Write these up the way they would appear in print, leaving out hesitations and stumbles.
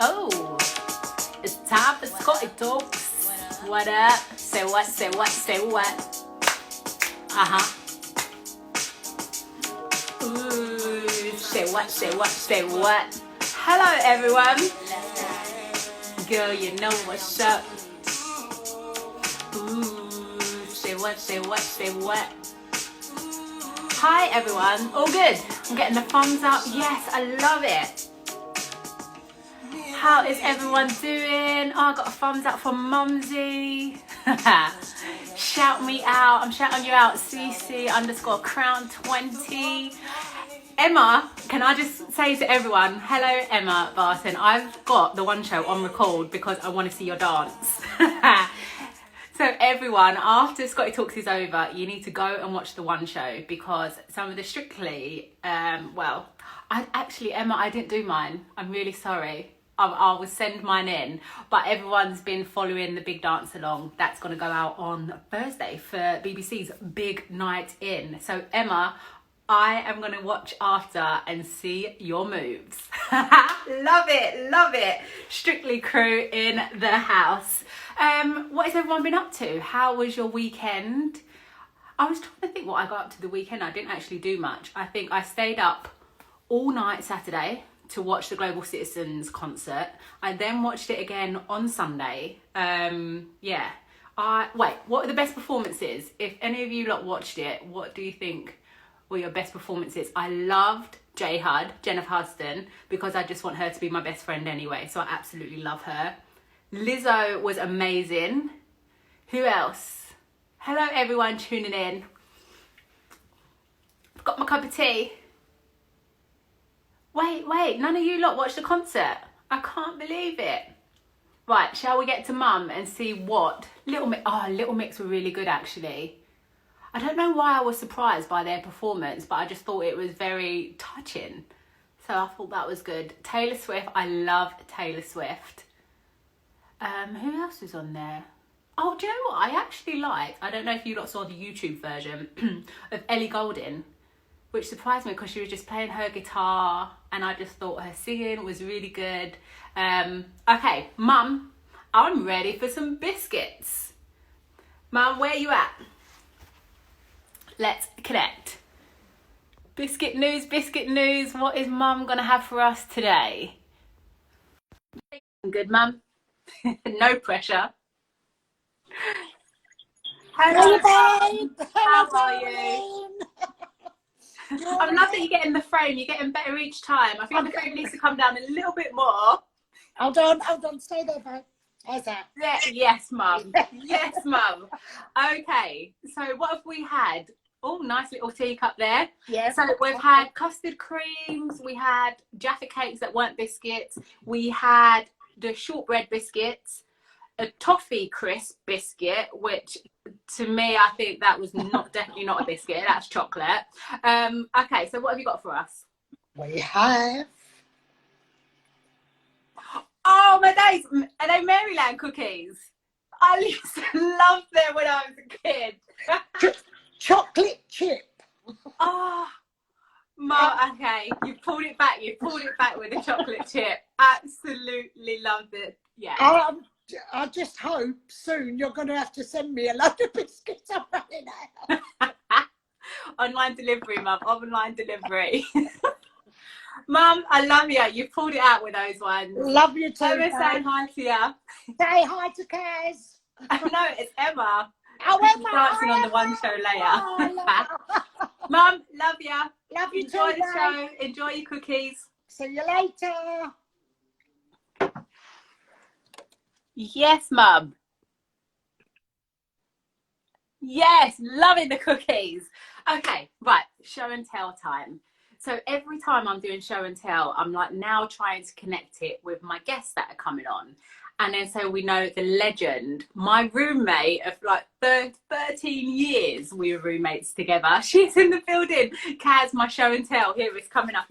Oh, it's time for Scotty Talks. What up? Say what, say what, say what? Ooh, say what, say what, say what? Hello, everyone. Girl, you know what's up. Ooh, say what, say what, say what? Hi, everyone. All good? I'm getting the thumbs up. Yes, I love it. How is everyone doing? Oh, I got a thumbs up from Mumsy. Shout me out. I'm shouting you out. CC_crown20. Emma, can I just say to everyone, hello Emma Barton. I've got the One Show on record because I want to see your dance. So everyone, after Scotty Talks is over, you need to go and watch the One Show because some of the Strictly, Emma, I didn't do mine. I'm really sorry. I will send mine in, but everyone's been following the big dance along. That's going to go out on Thursday for BBC's Big Night In. So Emma, I am going to watch after and see your moves. Love it, love it. Strictly crew in the house. What has everyone been up to? How was your weekend? I was trying to think what I got up to the weekend. I didn't actually do much. I think I stayed up all night Saturday to watch the Global Citizens concert. I then watched it again on Sunday. Wait, what are the best performances? If any of you lot watched it, what do you think were your best performances? I loved Jennifer Hudson, because I just want her to be my best friend anyway, so I absolutely love her. Lizzo was amazing. Who else? Hello everyone tuning in. I've got my cup of tea. Wait, none of you lot watched the concert. I can't believe it. Right, shall we get to Mum and see what? Little Mix were really good actually. I don't know why I was surprised by their performance, but I just thought it was very touching. So I thought that was good. Taylor Swift, I love Taylor Swift. Who else was on there? Oh, do you know what I actually liked? I don't know if you lot saw the YouTube version of Ellie Goulding, which surprised me because she was just playing her guitar and I just thought her singing was really good. Okay, Mum, I'm ready for some biscuits. Mum, where you at? Let's connect. Biscuit news. What is Mum gonna have for us today? Good, Mum. No pressure. Hello, babe. How are you? I'm loving that you get in the frame. You're getting better each time. I think the frame needs to come down a little bit more. Hold on. Stay there, babe. How's that? Yeah, yes, Mum. Yes, Mum. Okay, so what have we had? Oh, nice little teacup there. Yeah. So we've had custard creams. We had Jaffa cakes that weren't biscuits. We had the shortbread biscuits, a toffee crisp biscuit, which to me, I think that was definitely not a biscuit. That's chocolate. Okay, so what have you got for us? We have. Oh my days! Are they Maryland cookies? I used to love them when I was a kid. Chocolate chip. Oh, Mum, okay, you pulled it back with the chocolate chip. Absolutely loved it. Yeah. I just hope soon you're going to have to send me a load of biscuits. I'm running out. Online delivery, Mum. Online delivery. Mum, I love you. You pulled it out with those ones. Love you too. Emma saying hi to you. Say hi to Kaz. No, it's Emma. Oh, Emma. Dancing on the One Show later. Mum, love you. Love you Enjoy too, the show. Enjoy your cookies. See you later. Yes, Mum. Yes, loving the cookies. Okay, right, show and tell time. So every time I'm doing show and tell, I'm like now trying to connect it with my guests that are coming on. And then so we know the legend, my roommate of like 13 years, we were roommates together. She's in the building. Kaz, my show and tell, here it's coming up.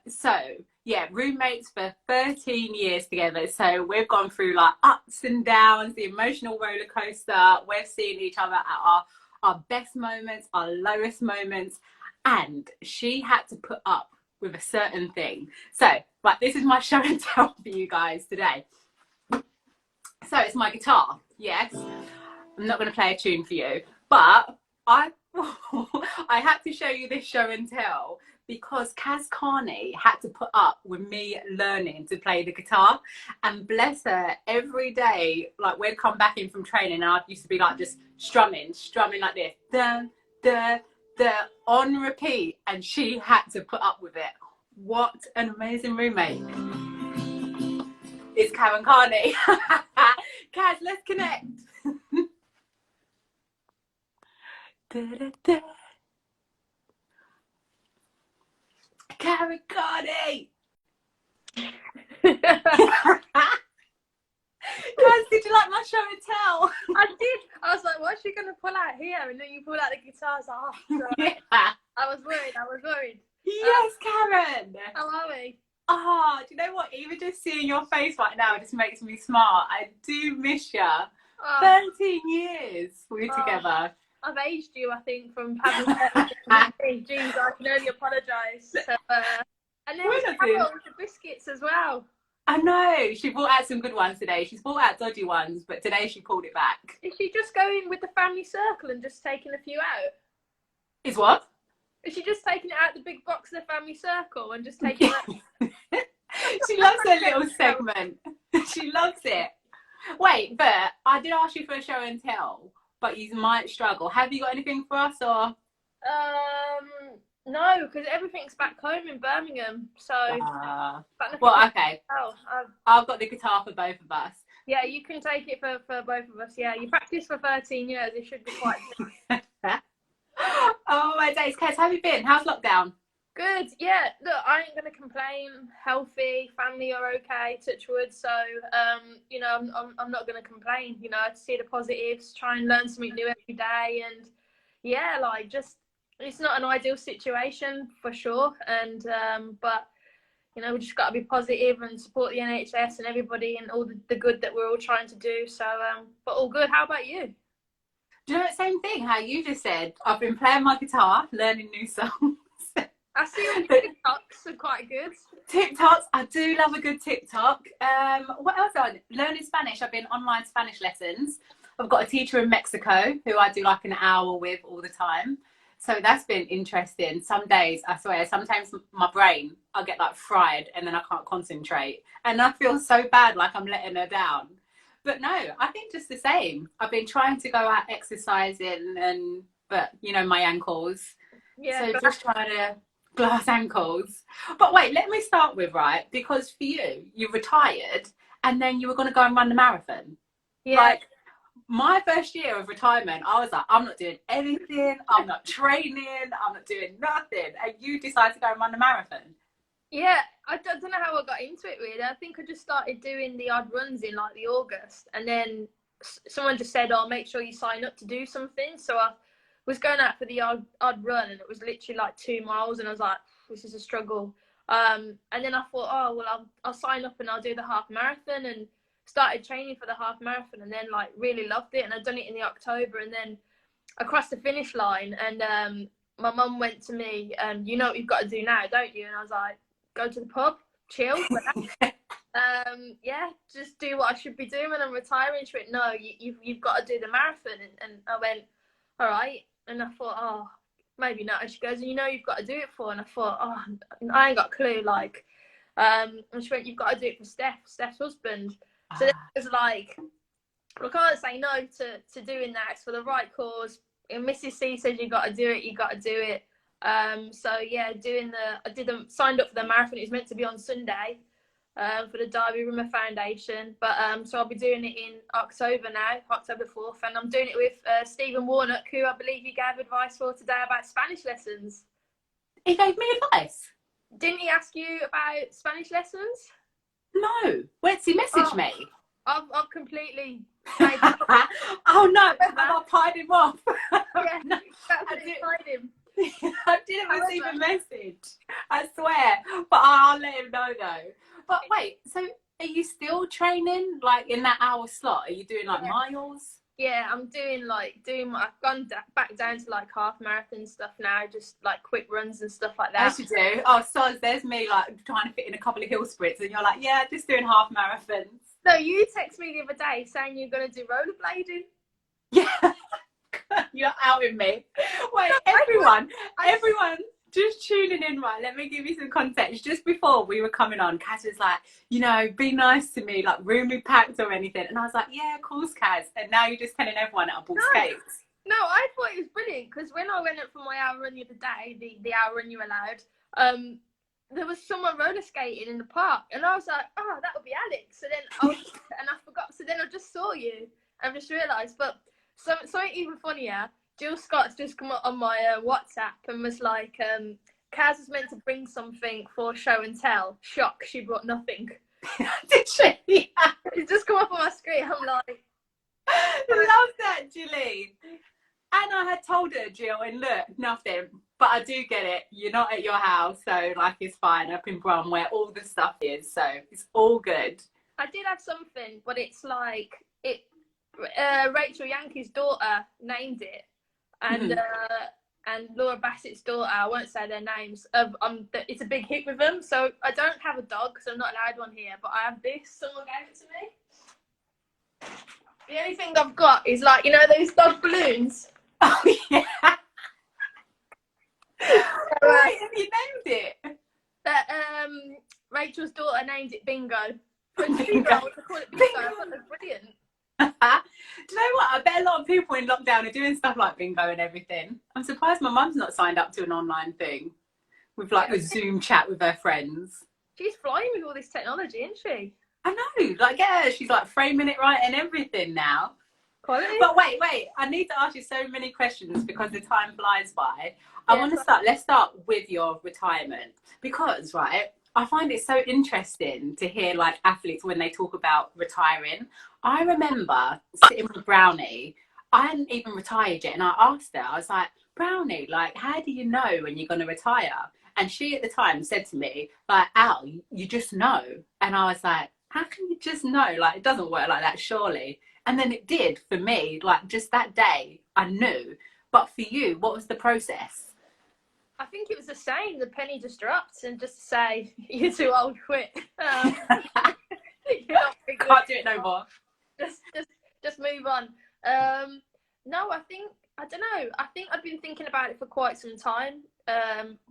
So yeah, roommates for 13 years together. So we've gone through like ups and downs, the emotional roller coaster. We've seen each other at our best moments, our lowest moments. And she had to put up with a certain thing. So, right, this is my show and tell for you guys today. So it's my guitar, yes. I'm not going to play a tune for you, but I had to show you this show and tell because Carney had to put up with me learning to play the guitar, and bless her, every day, like we'd come back in from training and I used to be like just strumming like this, da, da, da, on repeat, and she had to put up with it. What an amazing roommate. It's Carney. Kaz, let's connect. Da, da, da. Carney. Guys, did you like my show and tell? I did. I was like, what's she going to pull out here? And then you pulled out the guitar. I was like, oh, Yeah. I was worried. Yes, Karen. How are we? Oh, do you know what? Even just seeing your face right now just makes me smile. I do miss you. Oh, 13 years we're together. I've aged you, I think, from having Jeez, I can only apologise. So, and then with the biscuits as well. I know. She brought out some good ones today. She's brought out dodgy ones, but today she pulled it back. Is she just going with the family circle and just taking a few out? Is what? Is she just taking it out the big box of the family circle and just taking it out? She loves her little segment. She loves it. Wait, but I did ask you for a show and tell, but you might struggle. Have you got anything for us, or? No, because everything's back home in Birmingham. So. Well, okay. Oh, I've got the guitar for both of us. Yeah, you can take it for both of us. Yeah, you practiced for 13 years. It should be quite good. Oh my days, Kez, how have you been? How's lockdown? Good. Yeah. Look, I ain't gonna complain. Healthy, family are okay. Touch wood. So, you know, I'm not gonna complain. You know, to see the positives, try and learn something new every day, and yeah, like just it's not an ideal situation for sure. And but you know, we just got to be positive and support the NHS and everybody and all the good that we're all trying to do. So, but all good. How about you? Do you know the same thing? How you just said, I've been playing my guitar, learning new songs. I see all your TikToks are quite good. TikToks, I do love a good TikTok. What else have I done? Learning Spanish. I've been online Spanish lessons. I've got a teacher in Mexico who I do like an hour with all the time. So that's been interesting. Some days, I swear, sometimes my brain, I get like fried and then I can't concentrate. And I feel so bad, like I'm letting her down. But no, I think just the same. I've been trying to go out exercising, but you know, my ankles. Yeah. So just trying to glass ankles. But wait, let me start with, right, because for you retired and then you were going to go and run the marathon. Yeah. Like my first year of retirement, I was like, I'm not doing anything, I'm not training, I'm not doing nothing, and you decided to go and run the marathon. Yeah, I don't know how I got into it really. I think I just started doing the odd runs in like the August, and then someone just said, oh, make sure you sign up to do something. So I was going out for the odd run, and it was literally like 2 miles, and I was like, this is a struggle. And then I thought, oh well, I'll sign up and I'll do the half marathon, and started training for the half marathon, and then like really loved it, and I'd done it in the October, and then I crossed the finish line, and my mum went to me, you know what you've got to do now, don't you? And I was like, go to the pub, chill, yeah, just do what I should be doing when I'm retiring. She went, no, you've got to do the marathon, and I went, all right. And I thought, oh, maybe not. And she goes, and you know you've got to do it for. And I thought, oh, I ain't got a clue. Like, and she went, you've got to do it for Steph's husband. So then it was like, well, I can't say no to doing that. It's for the right cause. And Mrs. C says you got to do it. You got to do it. So yeah, signed up for the marathon. It was meant to be on Sunday. For the Derby Rimmer Foundation, but so I'll be doing it in October now, October 4th, and I'm doing it with Stephen Warnock, who I believe you gave advice for today about Spanish lessons. He gave me advice? Didn't he ask you about Spanish lessons? No. Where's he messaged me? I've completely oh no, I pied him off. Yeah, No, I didn't. I didn't receive a message, I swear, but I'll let him know though. But wait, so are you still training like in that hour slot? Are you doing like miles? Yeah, I'm doing I've gone back down to like half marathon stuff now, just like quick runs and stuff like that. As you do. Oh, so there's me like trying to fit in a couple of hill sprints, and you're like, yeah, just doing half marathons. No, you text me the other day saying you're going to do rollerblading. Yeah, you're outing me. Wait, everyone, just tuning in, right? Let me give you some context. Just before we were coming on, Kaz was like, you know, be nice to me, like room me packed or anything. And I was like, yeah, of course, Kaz. And now you're just telling everyone that I bought skates. No, I thought it was brilliant because when I went up for my hour run the other day, the hour run you're allowed, there was someone roller skating in the park, and I was like, oh, that would be Alex. So then I forgot. So then I just saw you and just realised. But something even funnier, Jill Scott's just come up on my WhatsApp and was like, Kaz was meant to bring something for show and tell. Shock, she brought nothing. Did she? Yeah. It's just come up on my screen. I'm like, love that, Gilly. And I had told her, Jill, and look, nothing. But I do get it. You're not at your house, so like it's fine up in Brum where all the stuff is, so it's all good. I did have something, but it's like Rachel Yankee's daughter named it, and Laura Bassett's daughter. I won't say their names. It's a big hit with them. So I don't have a dog because I'm not allowed one here, but I have this. Someone gave it to me. The only thing I've got is like, you know, those dog balloons. Oh yeah. Wait, have you named it? Rachel's daughter named it Bingo. Bingo. I want to call it Bingo. I thought it was brilliant. Do you know what? I bet a lot of people in lockdown are doing stuff like bingo and everything. I'm surprised my mum's not signed up to an online thing with like a Zoom chat with her friends. She's flying with all this technology, isn't she? I know, like, yeah, she's like framing it right and everything now. Quality. But wait, I need to ask you so many questions because the time flies by. Let's start with your retirement because, right, I find it so interesting to hear like athletes when they talk about retiring. I remember sitting with Brownie. I hadn't even retired yet, and I asked her, I was like, Brownie, like, how do you know when you're going to retire? And she at the time said to me, like, Al, you just know. And I was like, how can you just know? Like, it doesn't work like that, surely. And then it did for me, like, just that day, I knew. But for you, what was the process? I think it was the same. The penny just dropped and just to say, you're too old, quit. Can't do it no more. Just move on. No, I don't know. I think I'd been thinking about it for quite some time,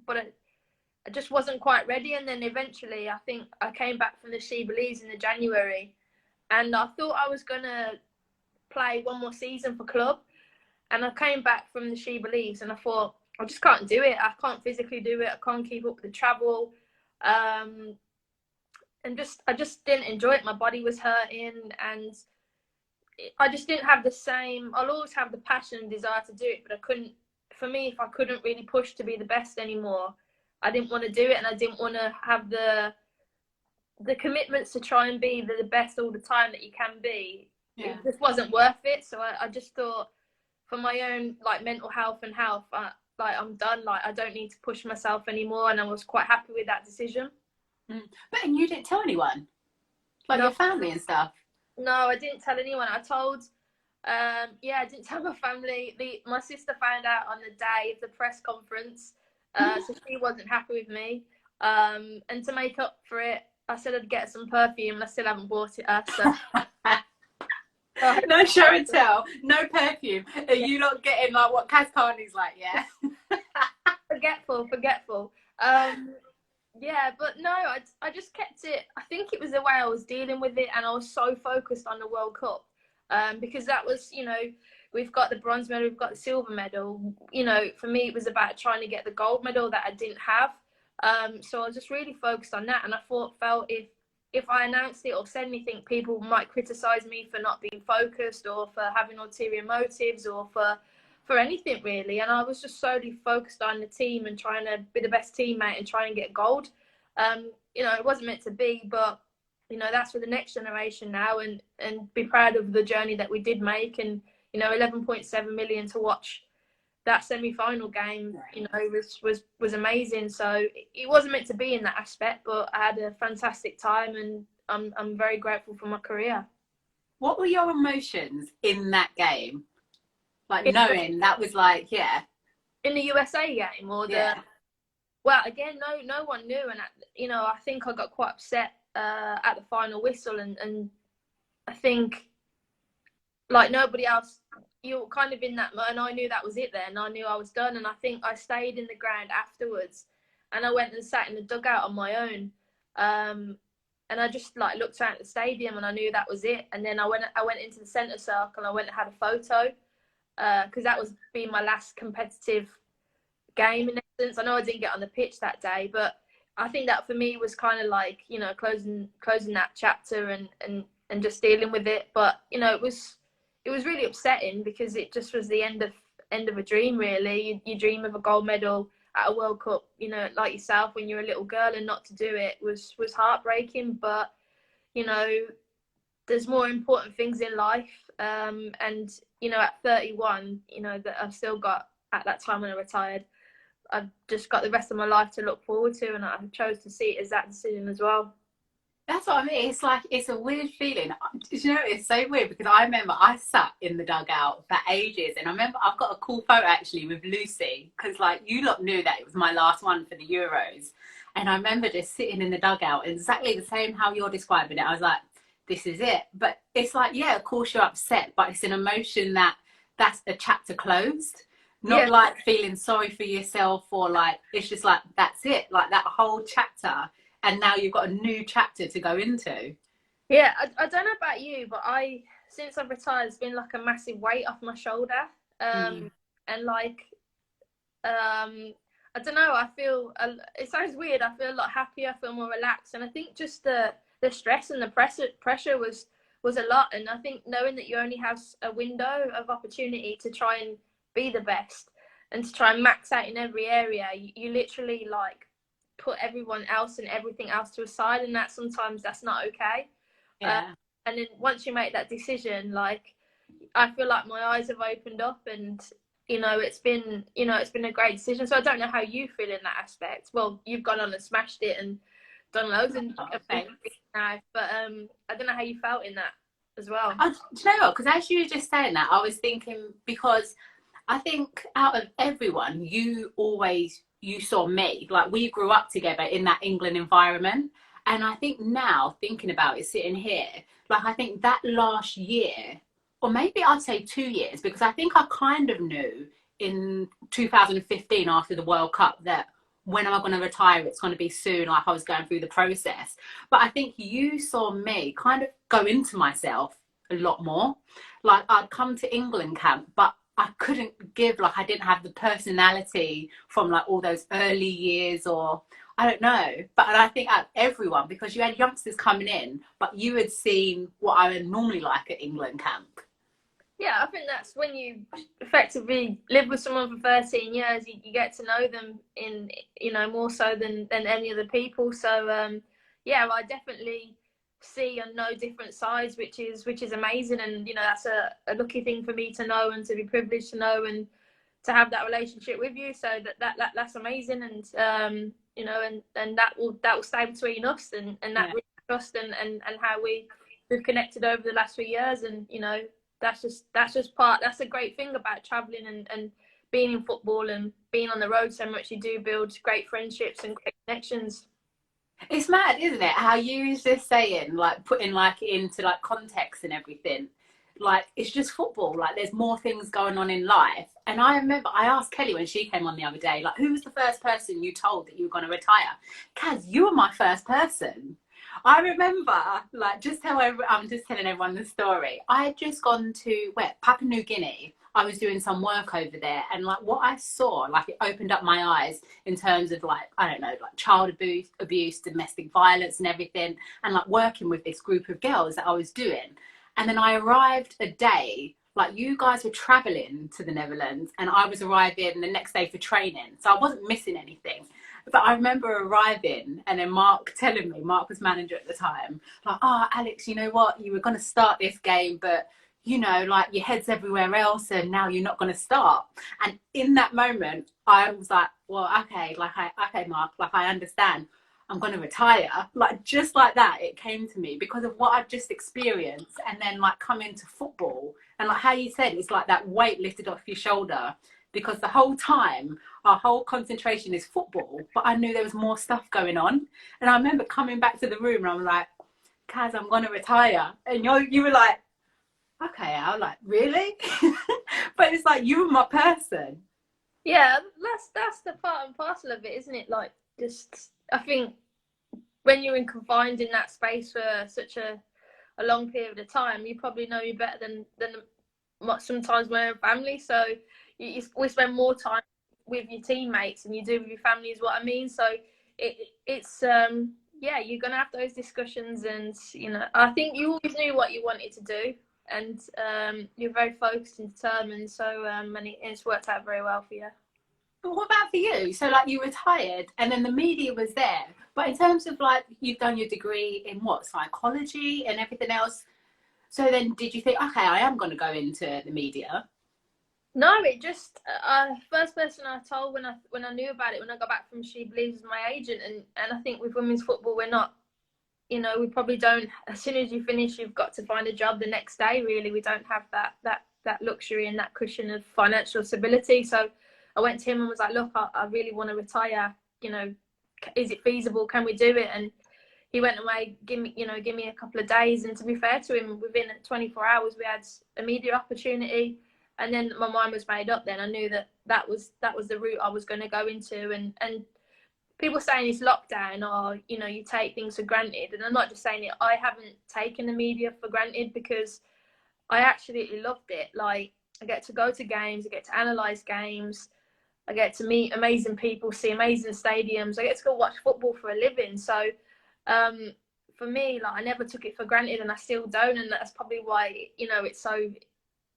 but I just wasn't quite ready. And then eventually, I think I came back from the She Believes in the January, and I thought I was gonna play one more season for club. And I came back from the She Believes, and I thought, I just can't do it. I can't physically do it. I can't keep up with the travel. And I just didn't enjoy it. My body was hurting, and I just didn't have the same. I'll always have the passion and desire to do it, but I couldn't. For me, if I couldn't really push to be the best anymore, I didn't want to do it, and I didn't want to have the commitments to try and be the best all the time that you can be. Yeah. It just wasn't worth it. So I just thought, for my own like mental health and health, I'm done. Like, I don't need to push myself anymore, and I was quite happy with that decision. But and you didn't tell anyone, like your family and stuff? No, I didn't tell anyone. I told, I didn't tell my family. My sister found out on the day of the press conference, so she wasn't happy with me. And to make up for it, I said I'd get some perfume, and I still haven't bought it her. So. No show and tell, no perfume. Are you not getting like what Carney's like? Yeah. Forgetful. Yeah, but no, I just kept it. I think it was the way I was dealing with it, and I was so focused on the World Cup, because that was, you know, we've got the bronze medal, we've got the silver medal. You know, for me, it was about trying to get the gold medal that I didn't have. So I was just really focused on that, and I felt if I announced it or said anything, people might criticize me for not being focused or for having ulterior motives or for anything really. And I was just solely focused on the team and trying to be the best teammate and try and get gold. You know, it wasn't meant to be, but you know, that's for the next generation now, and be proud of the journey that we did make. And you know, 11.7 million to watch that semi-final game, you know, was amazing. So it wasn't meant to be in that aspect, but I had a fantastic time, and I'm very grateful for my career. What were your emotions in that game? Like In, knowing that was like, yeah, in the USA game or the yeah, well, again, no one knew, and you know, I think I got quite upset at the final whistle, and I think like nobody else. You're kind of in that mode, and I knew that was it then. I knew I was done, and I think I stayed in the ground afterwards, and I went and sat in the dugout on my own, and I just like looked around the stadium, and I knew that was it. And then I went into the centre circle, and I went and had a photo, because that was being my last competitive game in essence. I know I didn't get on the pitch that day, but I think that for me was kind of like, you know, closing that chapter and just dealing with it. But you know, it was really upsetting because it just was the end of a dream, really. You dream of a gold medal at a World Cup, you know, like yourself when you're a little girl, and not to do it was heartbreaking. But you know, there's more important things in life, and you know, at 31, you know, that I've still got, at that time when I retired, I've just got the rest of my life to look forward to, and I chose to see it as that decision as well. that's what I mean. It's like, it's a weird feeling. You know, it's so weird because I remember I sat in the dugout for ages, and I remember I've got a cool photo actually with Lucy, because like you lot knew that it was my last one for the Euros, and I remember just sitting in the dugout exactly the same how you're describing it. I was like, this is it. But it's like, yeah, of course you're upset, but it's an emotion that's a chapter closed. Not Yeah, like feeling sorry for yourself, or like, it's just like, that's it, like that whole chapter, and now you've got a new chapter to go into. yeah. I don't know about you, but since I've retired, it's been like a massive weight off my shoulder. Mm. And like, I don't know. I feel, it sounds weird. I feel a lot happier. I feel more relaxed, and I think just the stress and the pressure was a lot. And I think knowing that you only have a window of opportunity to try and be the best and to try and max out in every area, you literally like put everyone else and everything else to a side, and that sometimes that's not okay. uh, Yeah. and then once you make that decision, like, I feel like my eyes have opened up, and you know, it's been a great decision. So I don't know how you feel in that aspect. Well, you've gone on and smashed it and done loads of things Thanks. now, but I don't know how you felt in that as well. Do you know what? Because as you were just saying that, I was thinking, because I think out of everyone, you saw me. Like, we grew up together in that England environment. And I think now, thinking about it, sitting here, like, I think that last year, or maybe I'd say 2 years, because I think I kind of knew in 2015 after the World Cup that when am I going to retire? It's going to be soon. Like, I was going through the process. But I think you saw me kind of go into myself a lot more. Like, I'd come to England camp, but I couldn't give, like, I didn't have the personality from like all those early years, or I don't know. But I think out of everyone, because you had youngsters coming in, but you had seen what I would normally like at England camp. Yeah, I think that's when you effectively live with someone for 13 years, you get to know them in, you know, more so than any other people. So yeah, I definitely see and know different sides, which is amazing. And you know, that's a lucky thing for me to know, and to be privileged to know, and to have that relationship with you. So that's amazing. And you know, and that will stay between us, and that Yeah. really trust, and how we've connected over the last few years. And you know, that's a great thing about traveling and being in football and being on the road so much. You do build great friendships and great connections. It's mad, isn't it? How you was just saying, like, putting like into like context and everything. Like, it's just football. Like, there's more things going on in life. And I remember I asked Kelly when she came on the other day, like, who was the first person you told that you were going to retire? Kaz, you were my first person. I remember, like, I'm just telling everyone the story. I had just gone to Papua New Guinea. I was doing some work over there, and like what I saw, like, it opened up my eyes in terms of, like, I don't know, like child abuse, domestic violence, and everything, and like working with this group of girls that I was doing. And then I arrived a day, like, you guys were traveling to the Netherlands, and I was arriving the next day for training, so I wasn't missing anything. But I remember arriving, and then Mark was manager at the time, like, oh, Alex, you know what? You were going to start this game, but, you know, like, your head's everywhere else, and now you're not going to start. And in that moment, I was like, well, okay, Mark, like, I understand. I'm going to retire. Like, just like that, it came to me because of what I've just experienced. And then, like, come into football. And, like, how you said, it's like that weight lifted off your shoulder. Because the whole time, our whole concentration is football. But I knew there was more stuff going on. And I remember coming back to the room and I'm like, Kaz, I'm going to retire. And you were like, okay, I was like, really? But it's like, you were my person. Yeah, that's the part and parcel of it, isn't it? Like, just, I think when you're confined in that space for such a long period of time, you probably know you better than sometimes my own family. So we spend more time with your teammates than you do with your family, is what I mean. So it's yeah, you're gonna have those discussions, and I think you always knew what you wanted to do, and you're very focused and determined. So and it's worked out very well for you. But what about for you? So, like, you retired and then the media was there. But in terms of, like, you've done your degree in what, psychology and everything else. So then did you think, okay, I am going to go into the media? No, it just first person I told when I knew about it, when I got back from She Believes, was my agent, and I think with women's football we're not, we probably don't, as soon as you finish you've got to find a job the next day. Really, we don't have that luxury and that cushion of financial stability. So I went to him and was like, look, I really want to retire, is it feasible, can we do it? And he went away, give me a couple of days, and to be fair to him, within 24 hours we had a media opportunity. And then my mind was made up. Then I knew that was the route I was going to go into. And people saying it's lockdown, or you take things for granted, and I'm not just saying it. I haven't taken the media for granted, because I absolutely loved it. Like, I get to go to games, I get to analyse games, I get to meet amazing people, see amazing stadiums, I get to go watch football for a living. So for me, like, I never took it for granted, and I still don't. And that's probably why it's so,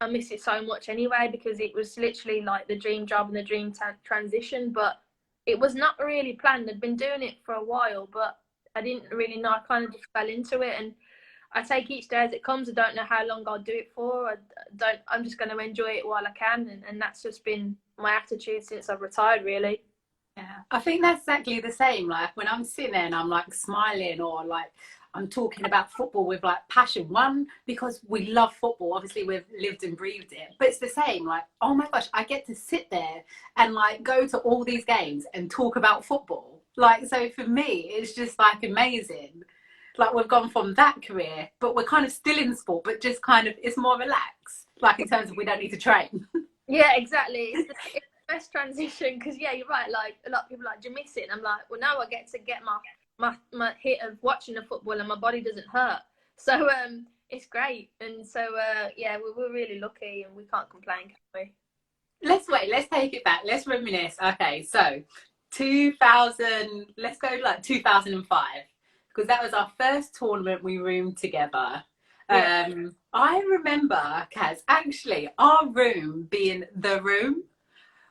I miss it so much anyway, because it was literally like the dream job and the dream transition. But it was not really planned. I'd been doing it for a while, but I didn't really know. I kind of just fell into it, and I take each day as it comes. I don't know how long I'll do it for. I'm just going to enjoy it while I can, and that's just been my attitude since I've retired, really. Yeah, I think that's exactly the same. Like, when I'm sitting there and I'm like smiling, or like I'm talking about football with like passion. One, because we love football. Obviously, we've lived and breathed it. But it's the same. Like, oh my gosh, I get to sit there and like go to all these games and talk about football. Like, so for me, it's just like amazing. Like, we've gone from that career, but we're kind of still in sport, but just kind of, it's more relaxed. Like, in terms of we don't need to train. Yeah, exactly. It's the best transition, because yeah, you're right. Like, a lot of people are like, do you miss it? And I'm like, well, now I get to get my hit of watching the football, and my body doesn't hurt. So it's great. And so yeah, we're really lucky, and we can't complain, can we? Let's take it back. Let's reminisce. Okay, so 2000, let's go like 2005, because that was our first tournament we roomed together. Yeah. I remember, Kaz, actually our room being the room,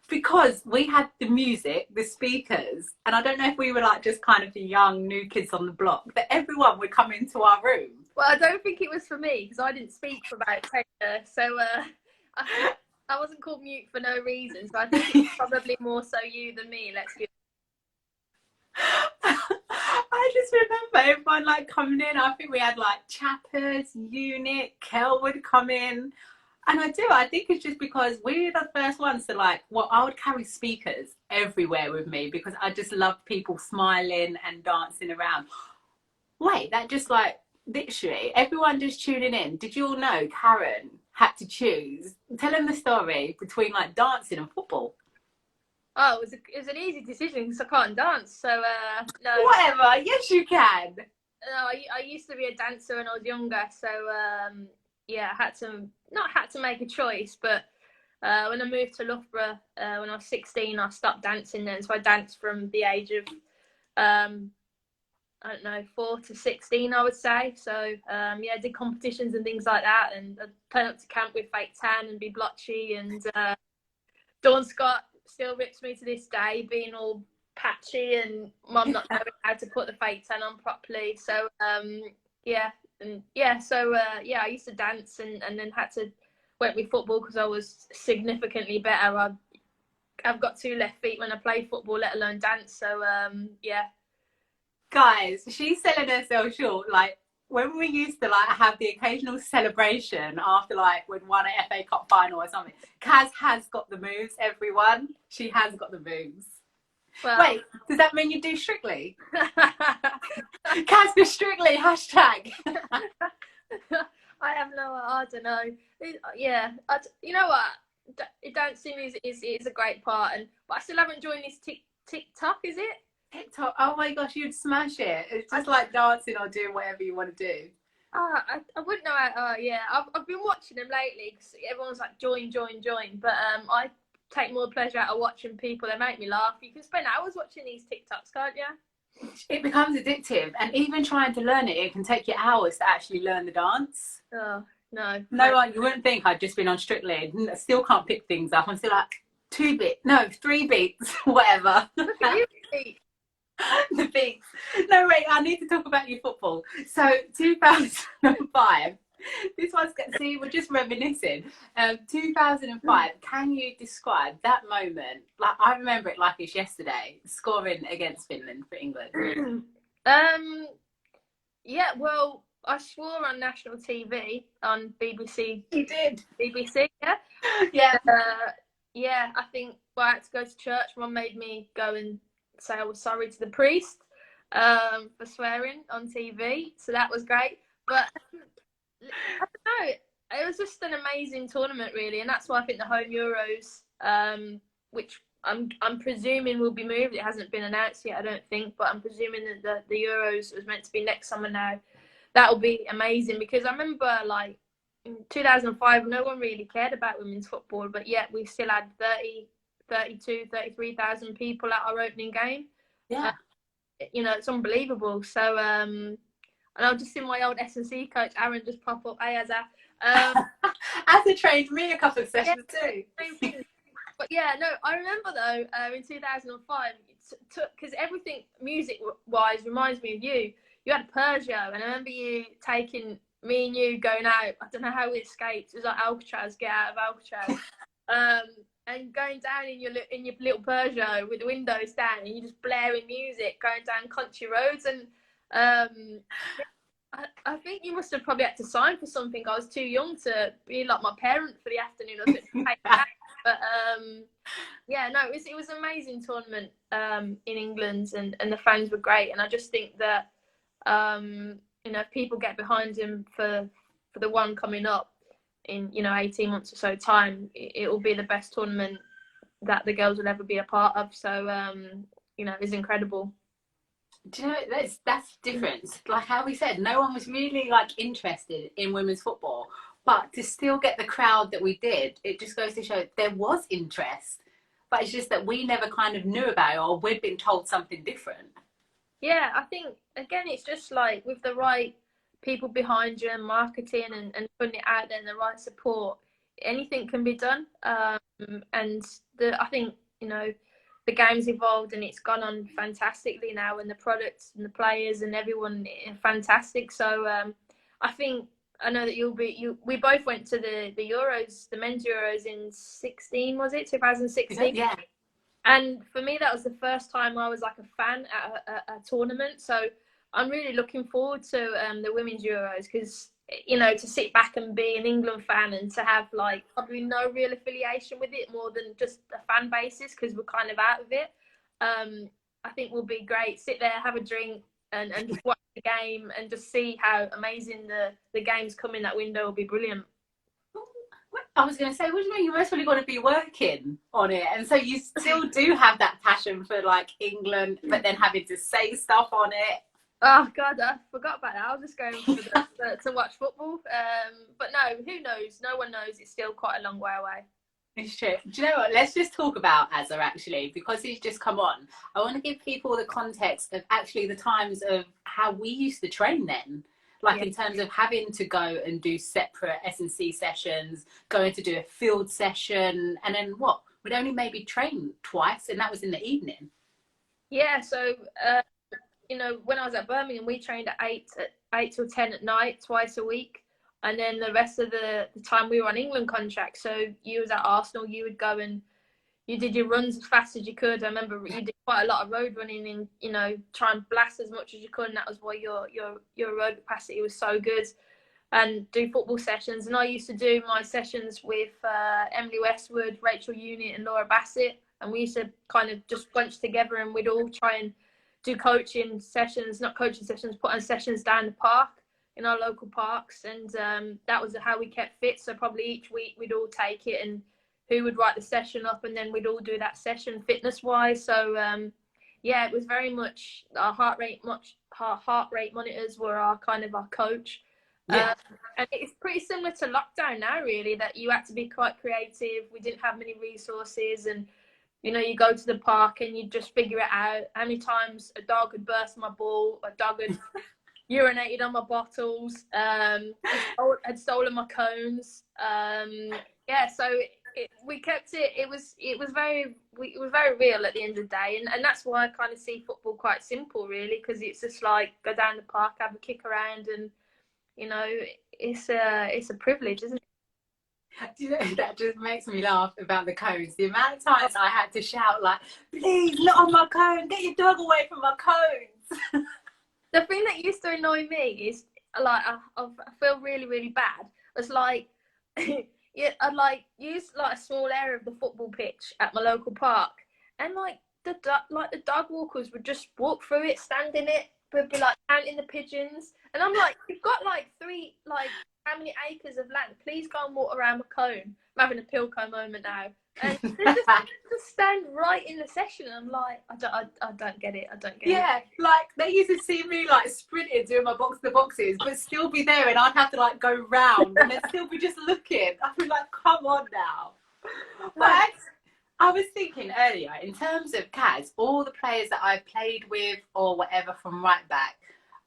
because we had the music, the speakers, and I don't know if we were like just kind of the young new kids on the block, but everyone would come into our room. Well, I don't think it was for me, because I didn't speak for about 10 years. So I wasn't called mute for no reason. So I think it's probably more so you than me. Let's be. I just remember everyone like coming in. I think we had like Chappers, Unit, Kel would come in. And I think it's just because we're the first ones to like, well, I would carry speakers everywhere with me, because I just loved people smiling and dancing around. Wait, that just like, literally, everyone just tuning in. Did you all know Karen had to choose? Tell them the story between like dancing and football. Oh, it was an easy decision, because I can't dance. So no. Whatever, yes you can. No, I used to be a dancer when I was younger. So yeah, I not had to make a choice, but when I moved to Loughborough when I was 16, I stopped dancing then. So I danced from the age of I don't know, 4 to 16, I would say. So yeah, I did competitions and things like that, and I'd turn up to camp with fake tan and be blotchy, and Dawn Scott still rips me to this day, being all patchy and mum not knowing how to put the fake tan on properly. So yeah, and yeah, so yeah, I used to dance, and then had to went with football because I was significantly better. I've got 2 left feet when I play football, let alone dance. So yeah. Guys, she's selling herself short. Like, when we used to like have the occasional celebration after like we'd won an FA Cup final or something, Kaz has got the moves, everyone. She has got the moves. Well, Wait, does that mean you do Strictly? Kaz for Strictly, hashtag. I have no, I don't know. Yeah, you know what? It don't seem it's a great part, but I still haven't joined this TikTok. Is it? TikTok, oh my gosh, you'd smash it. It's just like dancing or doing whatever you want to do. I wouldn't know. Yeah, I've been watching them lately because everyone's like join. But I take more pleasure out of watching people. They make me laugh. You can spend hours watching these TikToks, can't you? It becomes addictive, and even trying to learn it, it can take you hours to actually learn the dance. Oh no. No, you wouldn't think I'd just been on Strictly. I still can't pick things up. I'm still like 3 beats, whatever. Look at you, Pete. The beats. No, wait, I need to talk about your football. So 2005, this one's, see, we're just reminiscing. 2005, can you describe that moment? Like, I remember it like it's yesterday, scoring against Finland for England. Yeah, well, I swore on national TV on BBC. You did? BBC, yeah? Yeah. Yeah, I think I had to go to church. Mum made me go and say I was sorry to the priest for swearing on TV. So that was great. But I don't know. It was just an amazing tournament, really. And that's why I think the home Euros, which I'm presuming will be moved. It hasn't been announced yet, I don't think. But I'm presuming that the Euros was meant to be next summer now. That'll be amazing because I remember, like, in 2005, no one really cared about women's football, but yet we still had 33,000 people at our opening game. Yeah. You know, it's unbelievable. So, and I'll just see my old S&C coach, Aaron, just pop up. Hey, Azza. Azza trained me a couple of sessions too. But yeah, no, I remember though, in 2005, because everything music-wise reminds me of you. You had a Peugeot, and I remember you taking me and you going out. I don't know how we escaped. It was like Alcatraz, get out of Alcatraz. And going down in your little Peugeot with the windows down, and you just blaring music, going down country roads. And I think you must have probably had to sign for something. I was too young to be like my parent for the afternoon or something. But yeah, no, it was an amazing tournament in England, and the fans were great. And I just think that you know, if people get behind him for the one coming up in, you know, 18 months or so time, it will be the best tournament that the girls will ever be a part of. So you know, it's incredible. Do you know, that's different. Like how we said, no one was really like interested in women's football, but to still get the crowd that we did, it just goes to show there was interest, but it's just that we never kind of knew about it, or we'd been told something different. Yeah, I think, again, it's just like with the right people behind you and marketing and putting it out there and the right support, anything can be done. And I think, you know, the game's evolved and it's gone on fantastically now, and the products and the players and everyone are fantastic. So I think, I know that we both went to the Euros, the men's Euros in 16, was it? 2016? Yeah. And for me, that was the first time I was like a fan at a tournament. So I'm really looking forward to the women's Euros, because, you know, to sit back and be an England fan and to have like probably no real affiliation with it more than just a fan basis, because we're kind of out of it. I think will be great. Sit there, have a drink, and just watch the game and just see how amazing the games come in that window will be brilliant. I was going to say, what do you mean? You're most probably going to be working on it, and so you still do have that passion for like England, but then having to say stuff on it. Oh God, I forgot about that. I was just going to watch football. But no, who knows? No one knows. It's still quite a long way away. It's true. Do you know what? Let's just talk about Azza actually, because he's just come on. I want to give people the context of actually the times of how we used to train then. Like, yeah, in terms of having to go and do separate S&C sessions, going to do a field session, and then what? We'd only maybe train twice, and that was in the evening. Yeah, so, you know, when I was at Birmingham, we trained at 8 till 10 at night, twice a week. And then the rest of the time we were on England contract. So you was at Arsenal, you would go and you did your runs as fast as you could. I remember you did quite a lot of road running and, you know, try and blast as much as you could, and that was why your road capacity was so good. And do football sessions. And I used to do my sessions with Emily Westwood, Rachel Unit, and Laura Bassett. And we used to kind of just bunch together, and we'd all try and do coaching sessions, not coaching sessions, put on sessions down the park in our local parks. And that was how we kept fit. So probably each week we'd all take it, and who would write the session up, and then we'd all do that session fitness wise. So yeah, it was very much our heart rate monitors were our kind of our coach. Yeah. And it's pretty similar to lockdown now, really, that you had to be quite creative. We didn't have many resources, and you know, you go to the park and you just figure it out. How many times a dog had burst my ball, a dog had urinated on my bottles, had stolen my cones. Yeah, so we kept it. It was very real at the end of the day, and that's why I kind of see football quite simple, really, because it's just like go down the park, have a kick around, and you know, it's a privilege, isn't it? You know, that just makes me laugh about the cones. The amount of times I had to shout like, please, not on my cone, get your dog away from my cones. The thing that used to annoy me is like I feel really, really bad. It's like yeah, I'd like use like a small area of the football pitch at my local park, and like the dog walkers would just walk through it, stand in it, would be like counting the pigeons, and I'm like, you've got like three, like how many acres of land? Please go and walk around my cone. I'm having a Pilco moment now, and they just stand right in the session. And I'm like, I don't get it. I don't get it. Yeah, like they used to see me like sprinting doing my box to boxes, but still be there, and I'd have to like go round, and they'd still be just looking. I'd be like, come on now. But I was thinking earlier, in terms of Kaz, all the players that I've played with or whatever from right back,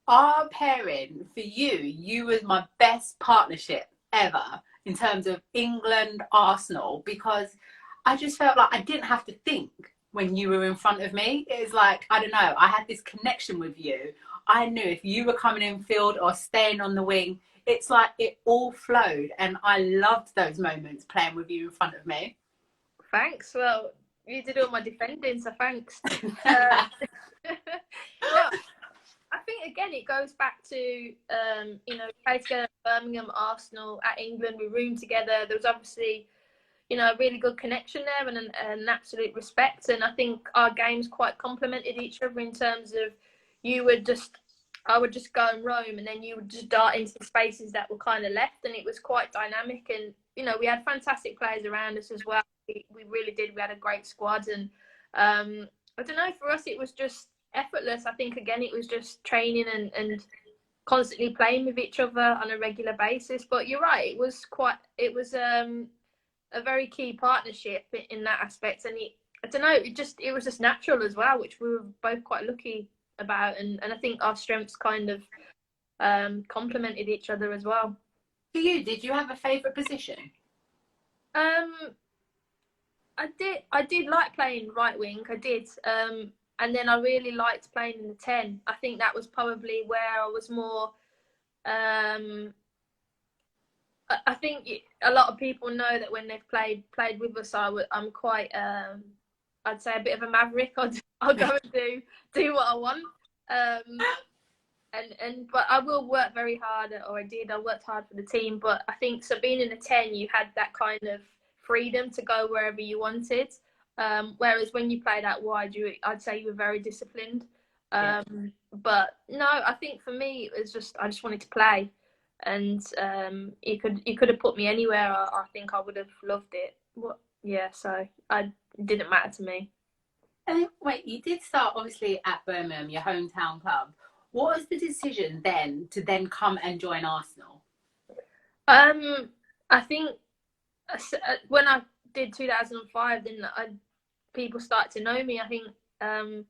our pairing for you was my best partnership ever in terms of England, Arsenal, because I just felt like I didn't have to think when you were in front of me. It was like, I don't know, I had this connection with you. I knew if you were coming in field or staying on the wing, it's like it all flowed, and I loved those moments playing with you in front of me. Thanks. Well, you did all my defending, so thanks. No, I think again it goes back to you know, played together at Birmingham, Arsenal, at England. We roomed together. There was obviously, you know, a really good connection there, and an absolute respect. And I think our games quite complemented each other in terms of I would just go and roam, and then you would just dart into the spaces that were kind of left, and it was quite dynamic. And you know, we had fantastic players around us as well. We really did. We had a great squad, and I don't know. For us, it was just effortless. I think again, it was just training and constantly playing with each other on a regular basis. But you're right. It was a very key partnership in that aspect, and I don't know. It was just natural as well, which we were both quite lucky about, and I think our strengths kind of complemented each other as well. For you, did you have a favourite position? I did like playing right wing. I did, and then I really liked playing in the 10. I think that was probably where I was more. I think a lot of people know that when they've played with us, I'm quite. I'd say a bit of a maverick. I'll go and do what I want. But I will work very hard, or I did. I worked hard for the team, but I think so. Being in a 10, you had that kind of freedom to go wherever you wanted. Whereas when you played out wide, I'd say you were very disciplined. But no, I think for me it was just I just wanted to play, and you could have put me anywhere. I think I would have loved it. So it didn't matter to me. And wait, you did start obviously at Birmingham, your hometown club. What was the decision then to then come and join Arsenal? I think when I did 2005, then people started to know me. I think I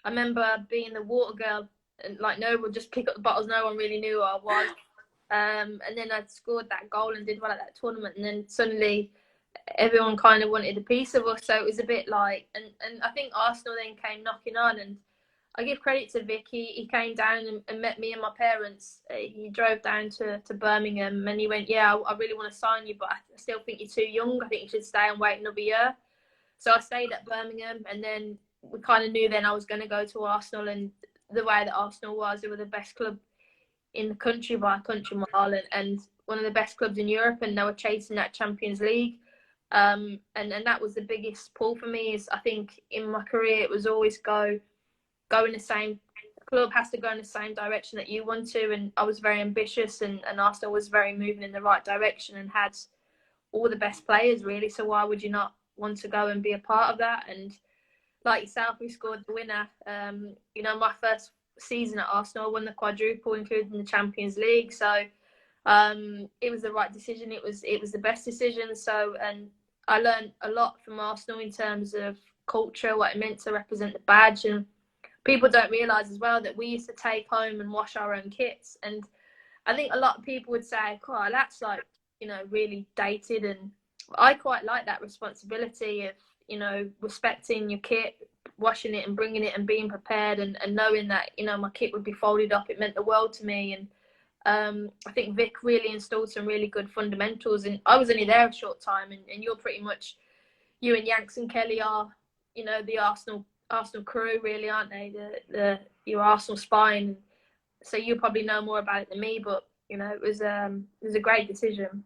remember being the water girl, and like no one would just pick up the bottles. No one really knew who I was. And then I scored that goal and did well at that tournament, and then suddenly everyone kind of wanted a piece of us. So it was a bit like, and I think Arsenal then came knocking on, and I give credit to Vic. He came down and met me and my parents. He drove down to Birmingham, and he went, yeah, I really want to sign you, but I still think you're too young. I think you should stay and wait another year. So I stayed at Birmingham, and then we kind of knew then I was going to go to Arsenal. And the way that Arsenal was, they were the best club in the country by a country mile, and one of the best clubs in Europe, and they were chasing that Champions League. And that was the biggest pull for me. Is I think in my career it was always go in the same club, has to go in the same direction that you want to. And I was very ambitious, and Arsenal was very moving in the right direction and had all the best players really. So why would you not want to go and be a part of that? And like yourself, we scored the winner. You know, my first season at Arsenal, I won the quadruple, including the Champions League. So it was the right decision. It was the best decision. So, and I learned a lot from Arsenal in terms of culture, what it meant to represent the badge. And people don't realise as well that we used to take home and wash our own kits. And I think a lot of people would say, "Oh, that's like, you know, really dated." And I quite like that responsibility of, you know, respecting your kit, washing it and bringing it and being prepared, and knowing that, you know, my kit would be folded up. It meant the world to me. And I think Vic really installed some really good fundamentals. And I was only there a short time, and you're pretty much, you and Yanks and Kelly are, you know, the Arsenal crew really, aren't they? Your Arsenal spine. So you probably know more about it than me, but you know, it was a great decision.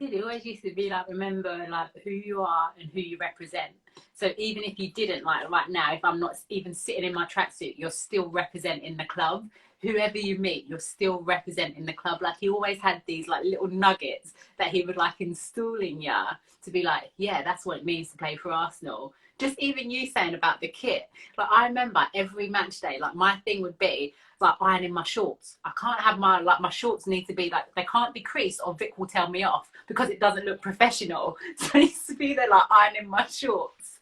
It always used to be like, remember like who you are and who you represent. So even if you didn't, like right now, if I'm not even sitting in my tracksuit, you're still representing the club. Whoever you meet, you're still representing the club. Like he always had these like little nuggets that he would like install in you to be like, yeah, that's what it means to play for Arsenal. Just even you saying about the kit, like I remember every match day, like my thing would be like ironing my shorts. I can't have my shorts need to be like, they can't be creased or Vic will tell me off because it doesn't look professional. So I used to be there like ironing my shorts.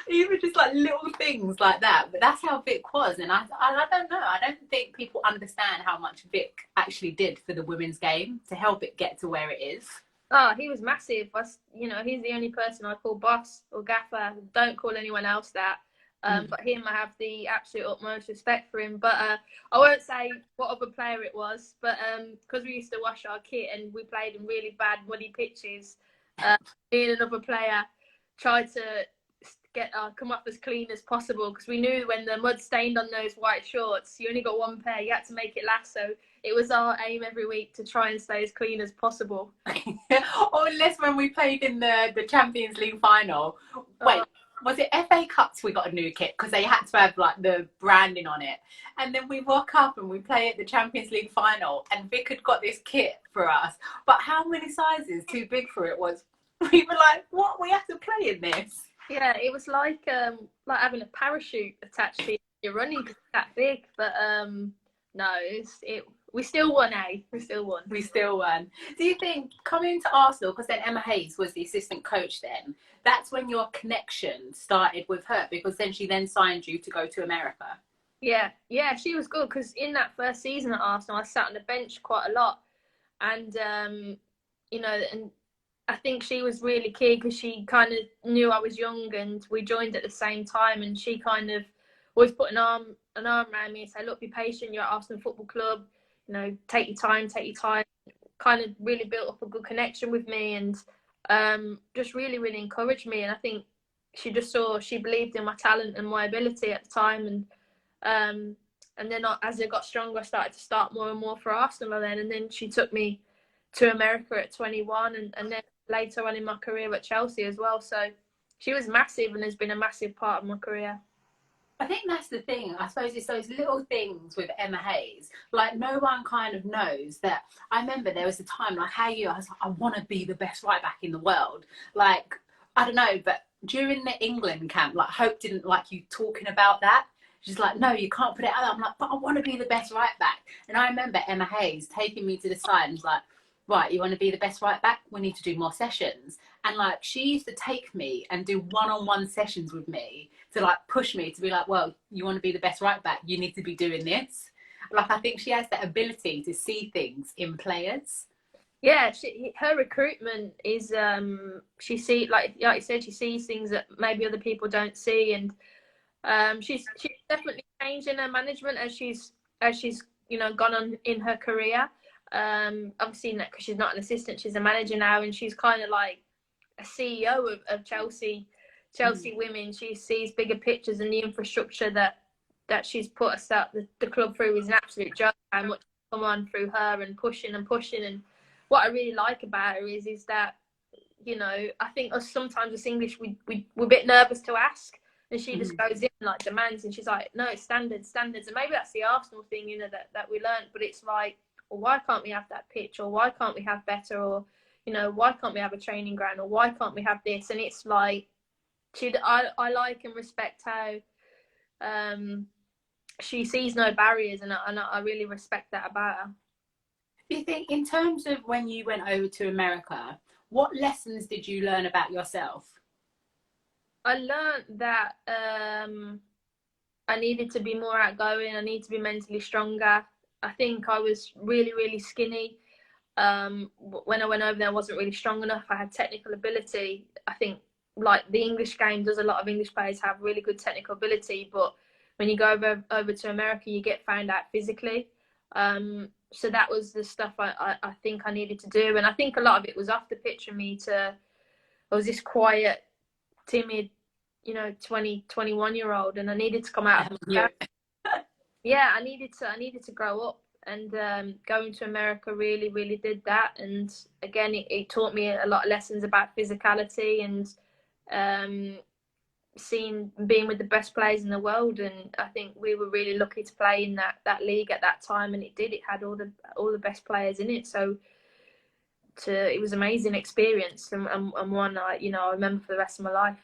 Even just like little things like that. But that's how Vic was. And I don't know. I don't think people understand how much Vic actually did for the women's game to help it get to where it is. Oh, he was massive. You know, he's the only person I call boss or gaffer. Don't call anyone else that. But him, I have the absolute utmost respect for him. But I won't say what other player it was. But because we used to wash our kit and we played in really bad muddy pitches, me and another player tried to come up as clean as possible, because we knew when the mud stained on those white shorts, you only got one pair, you had to make it last. So it was our aim every week to try and stay as clean as possible. Or unless when we played in the Champions League final, was it FA Cups we got a new kit because they had to have like the branding on it, and then we walk up and we play at the Champions League final and Vic had got this kit for us, but how many sizes too big for it was. We were like, what, we have to play in this? Yeah, it was like having a parachute attached to your running because it's that big. But no, we still won, We still won. Do you think coming to Arsenal, because then Emma Hayes was the assistant coach then, that's when your connection started with her, because then she then signed you to go to America? Yeah, she was good, because in that first season at Arsenal, I sat on the bench quite a lot. And, you know, and I think she was really key because she kind of knew I was young and we joined at the same time, and she kind of always put an arm around me and say, look, be patient, you're at Arsenal Football Club, you know, take your time. Kind of really built up a good connection with me, and just really, really encouraged me. And I think she believed in my talent and my ability at the time. And then as I got stronger, I started to start more and more for Arsenal then. And then she took me to America at 21, and then later on in my career at Chelsea as well. So she was massive and has been a massive part of my career. I think that's the thing. I suppose it's those little things with Emma Hayes. Like, no one kind of knows that. I remember there was a time, like how I was like, I want to be the best right back in the world. Like, I don't know, but during the England camp, like Hope didn't like you talking about that. She's like, no, you can't put it out. I'm like, but I want to be the best right back. And I remember Emma Hayes taking me to the side and was like, right, you want to be the best right back? We need to do more sessions. And like, she used to take me and do one-on-one sessions with me to like push me to be like, well, you want to be the best right back, you need to be doing this. Like, I think she has that ability to see things in players. Yeah, her recruitment is she like you said, she sees things that maybe other people don't see. And she's definitely changed in her management as she's you know, gone on in her career. I've seen that because she's not an assistant, she's a manager now, and she's kind of like a CEO of Chelsea Chelsea women, she sees bigger pictures, and the infrastructure that she's put us up the club through is an absolute joke. How much come on through her and pushing and pushing. And what I really like about her is that, you know, I think us sometimes as English we're a bit nervous to ask, and she just goes in and like demands, and she's like, no, it's standards. And maybe that's the Arsenal thing, you know, that we learned. But it's like, well, why can't we have that pitch, or why can't we have better, or, you know, why can't we have a training ground, or why can't we have this? And it's like, I like and respect how she sees no barriers, and I really respect that about her. Do you think, in terms of when you went over to America, what lessons did you learn about yourself? I learned that I needed to be more outgoing. I need to be mentally stronger. I think I was really, really skinny. When I went over there, I wasn't really strong enough. I had technical ability. I think, like, the English game does, a lot of English players have really good technical ability, but when you go over to America, you get found out physically. So that was the stuff I think I needed to do. And I think a lot of it was off the pitch for me I was this quiet, timid, you know, 21-year-old, and I needed to come out of Yeah. Yeah, I needed to grow up, and going to America really, really did that. And again, it taught me a lot of lessons about physicality, and being with the best players in the world. And I think we were really lucky to play in that league at that time, and it had all the best players in it. So it was an amazing experience, and one I remember for the rest of my life.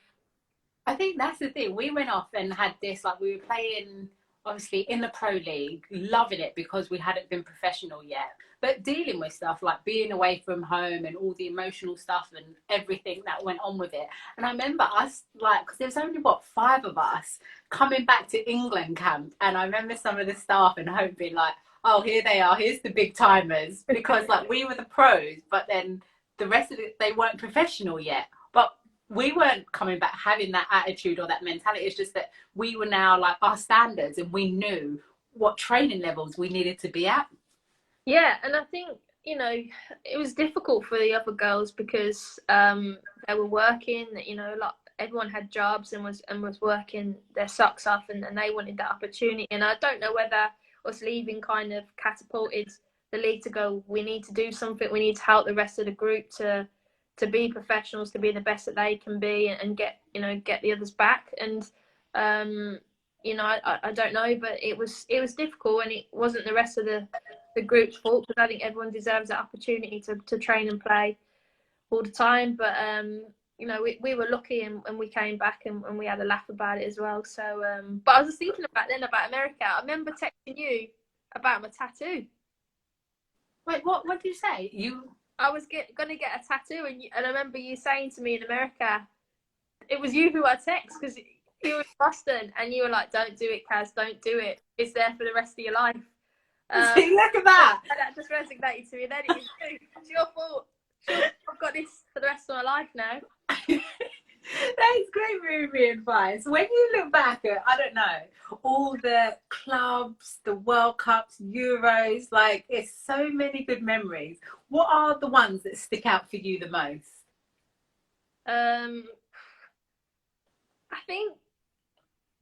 I think that's the thing. We went off and had this, like, we were playing, obviously, in the Pro League, loving it because we hadn't been professional yet. But dealing with stuff like being away from home and all the emotional stuff and everything that went on with it. And I remember us, like, because there was only, 5 of us coming back to England camp. And I remember some of the staff and Hope being like, oh, here they are, here's the big timers. Because, like, we were the pros, but then the rest of it, they weren't professional yet. But we weren't coming back having that attitude or that mentality. It's just that we were now, like, our standards, and we knew what training levels we needed to be at. Yeah, and I think, you know, it was difficult for the other girls because they were working, you know, like everyone had jobs and was working their socks off, and they wanted that opportunity. And I don't know whether us leaving kind of catapulted the league to go, we need to do something, we need to help the rest of the group to be professionals, to be the best that they can be, and get the others back. And you know, I don't know, but it was difficult, and it wasn't the rest of the group's fault, because I think everyone deserves that opportunity to train and play all the time. But you know, we were lucky, and we came back, and we had a laugh about it as well. So but I was just thinking about America. I remember texting you about my tattoo. Wait, what did you say? I was gonna get a tattoo, and I remember you saying to me in America, it was you who I text, because you were in Boston, and you were like, don't do it, Kaz, don't do it. It's there for the rest of your life. See, look at that. And that just resonated to me. Then it was you. It's your fault. I've got this for the rest of my life now. That is great movie advice. When you look back at, I don't know, all the clubs, the World Cups, Euros, like, it's so many good memories. What are the ones that stick out for you the most? I think,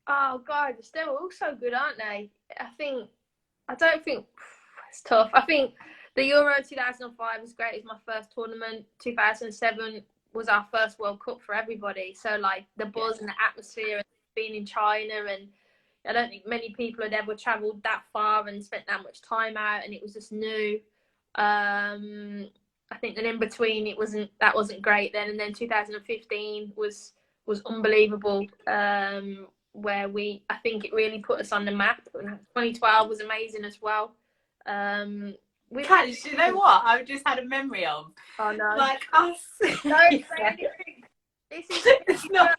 oh God, they're all so good, aren't they? I don't think it's tough. I think the Euro 2005 was great. It was my first tournament. 2007 was our first World Cup for everybody. So, like, the buzz and the atmosphere, and being in China, and I don't think many people had ever travelled that far and spent that much time out, and it was just new. I think then in between that wasn't great then, and then 2015 was unbelievable. Where I think it really put us on the map. 2012 was amazing as well. You know what? I just had a memory of. Oh no! Like us. Don't say anything. This is it's not.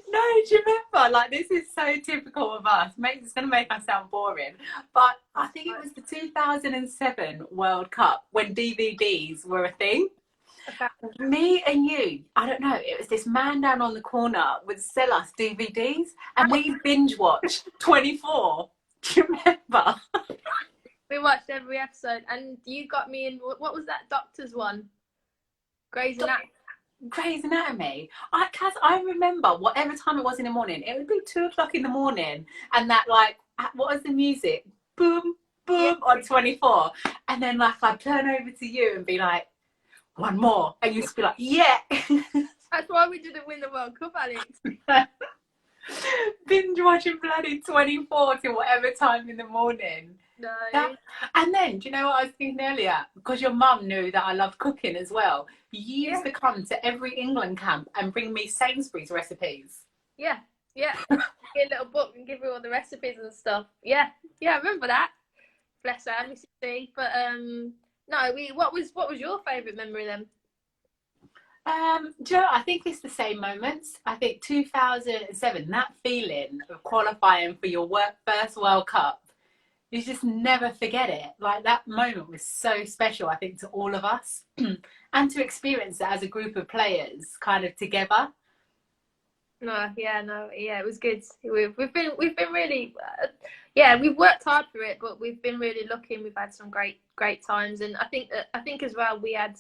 No, do you remember? Like, this is so typical of us. It's going to make us sound boring, but I think it was the 2007 World Cup when DVDs were a thing. Okay. Me and you, I don't know, it was this man down on the corner would sell us DVDs, and we binge watched 24. Do you remember? We watched every episode, and you got me in. What was that doctor's one? Grey's Anatomy. Grey's Anatomy. I remember whatever time it was in the morning, it would be 2 o'clock in the morning, and that like, what was the music? Boom, Yeah, boom on 24, and then like I'd turn over to you and be like, one more, and you'd be like, yeah. that's why we didn't win the World Cup, Alex. Binge watching bloody 24 till whatever time in the morning. No. That, and then, do you know what I was thinking earlier? Because your mum knew that I loved cooking as well. You used to come to every England camp and bring me Sainsbury's recipes. Yeah, yeah. Get a little book and give you all the recipes and stuff. Yeah, yeah, I remember that. Bless her, Mrs. C. But no, what was your favourite memory then? Do you know, I think it's the same moments. I think 2007, that feeling of qualifying for your first World Cup, you just never forget it. Like that moment was so special, I think, to all of us, and to experience it as a group of players, kind of together. No, yeah, it was good. We've been really, yeah, we've worked hard for it, but we've been really lucky. We've had some great times, and I think as well we had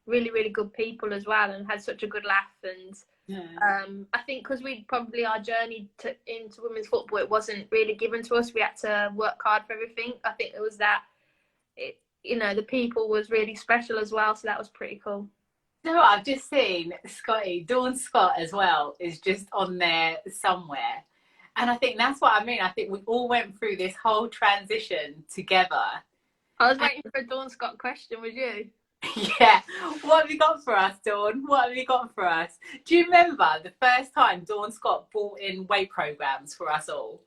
really good people as well, and had such a good laugh. And Yeah. I think because we probably our journey into women's football, it wasn't really given to us. We had to work hard for everything. I think it was that the people was really special as well, so that was pretty cool. You know what, I've just seen Scotty, Dawn Scott as well, is just on there somewhere. And I think that's what I mean. I think we all went through this whole transition together. I was waiting for a Dawn Scott question. Was you? Yeah. What have you got for us, Dawn? What have you got for us? Do you remember the first time Dawn Scott brought in weight programs for us all?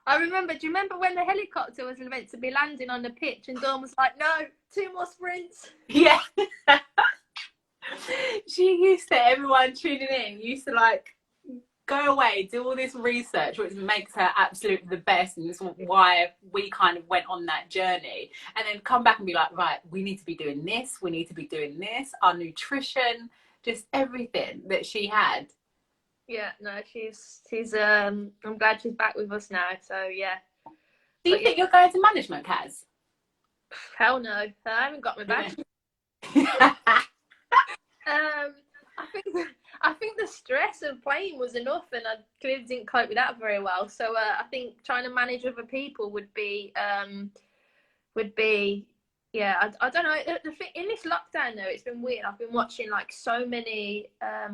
I remember. Do you remember when the helicopter was meant to be landing on the pitch and Dawn was like, "No, 2 more sprints." Yeah. She used to, everyone tuning in, used to like go away, do all this research, which makes her absolutely the best, and this is why we kind of went on that journey, and then come back and be like, right, we need to be doing this, we need to be doing this, our nutrition, just everything that she had. Yeah, no, she's I'm glad she's back with us now. So yeah. Do you think you're going to management, Kaz? Hell no, I haven't got my badge. Yeah. I think the stress of playing was enough, and I clearly didn't cope with that very well. So I think trying to manage other people would be yeah. I don't know. In this lockdown though, it's been weird. I've been watching like so many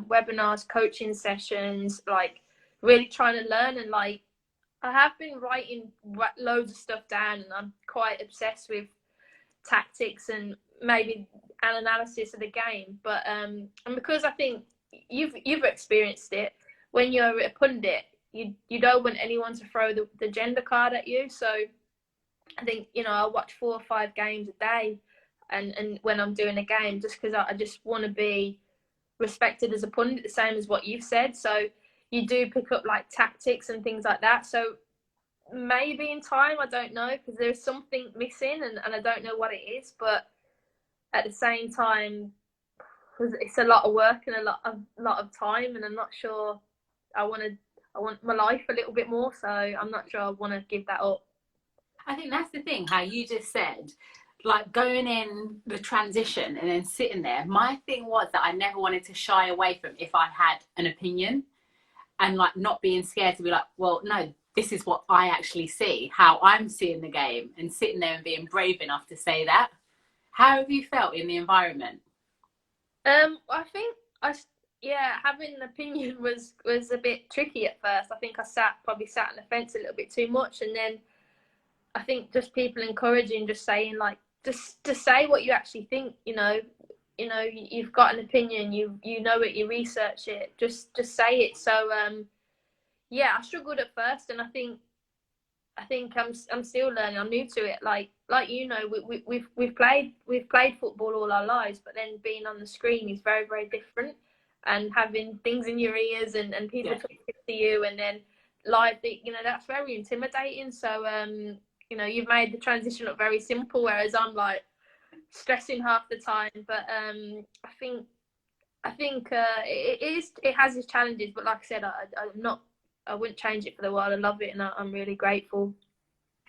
webinars, coaching sessions, like really trying to learn, and like I have been writing loads of stuff down, and I'm quite obsessed with tactics and maybe an analysis of the game. But and because I think you've experienced it, when you're a pundit, you don't want anyone to throw the gender card at you. So I think I watch 4 or 5 games a day, and when I'm doing a game, just because I just want to be respected as a pundit, the same as what you've said. So you do pick up like tactics and things like that. So maybe in time, I don't know, because there's something missing, and I don't know what it is. But at the same time, it's a lot of work and a lot of time, and I'm not sure I want my life a little bit more, so I'm not sure I want to give that up. I think that's the thing, how you just said, like going in the transition and then sitting there. My thing was that I never wanted to shy away from if I had an opinion, and like not being scared to be like, well, no, this is what I actually see, how I'm seeing the game, and sitting there and being brave enough to say that. How have you felt in the environment? I think having an opinion was a bit tricky at first. I think I probably sat on the fence a little bit too much, and then I think just people encouraging, just saying like, just say what you actually think. You've got an opinion. You know it. You research it. Just say it. So yeah, I struggled at first, and I think I'm still learning. I'm new to it. Like we've played football all our lives, but then being on the screen is very very different, and having things in your ears and people talking to you, and then live, that's very intimidating. So you've made the transition look very simple, whereas I'm like stressing half the time. But I think it has its challenges, but like I said, I wouldn't change it for the world. I love it, and I'm really grateful.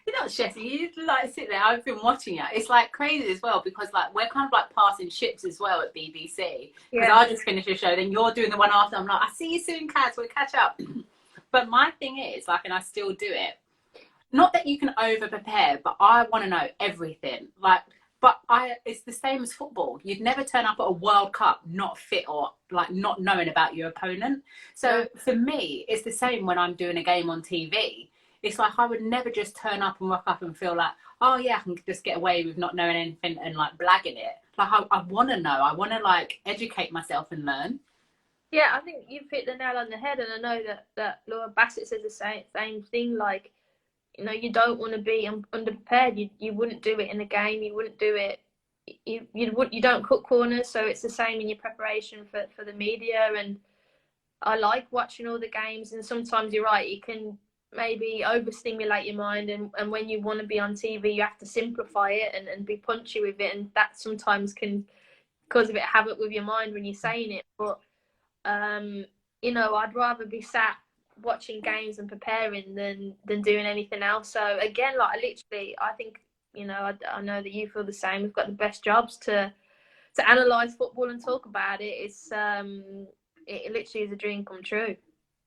You're not stressing. You like sit there. I've been watching it. It's like crazy as well because like we're kind of like passing ships as well at BBC. Because Yeah. I just finished a show, then you're doing the one after. I'm like, I see you soon, Kaz. We'll catch up. But my thing is like, and I still do it. Not that you can over prepare, but I want to know everything. Like, but it's the same as football. You'd never turn up at a World Cup not fit or like not knowing about your opponent. So for me, it's the same when I'm doing a game on TV. It's like I would never just turn up and rock up and feel like, oh yeah, I can just get away with not knowing anything and like blagging it. Like I want to know. I want to like educate myself and learn. Yeah, I think you've hit the nail on the head, and I know that Laura Bassett says the same thing. Like, you know, you don't want to be underprepared. You wouldn't do it in a game. You wouldn't do it. You don't cut corners. So it's the same in your preparation for the media. And I like watching all the games. And sometimes you're right. You can maybe overstimulate your mind. And when you want to be on TV, you have to simplify it and be punchy with it. And that sometimes can cause a bit of havoc with your mind when you're saying it. But you know, I'd rather be sat watching games and preparing than doing anything else. So again, like I think, you know, I know that you feel the same. We've got the best jobs to analyze football and talk about it. It literally is a dream come true.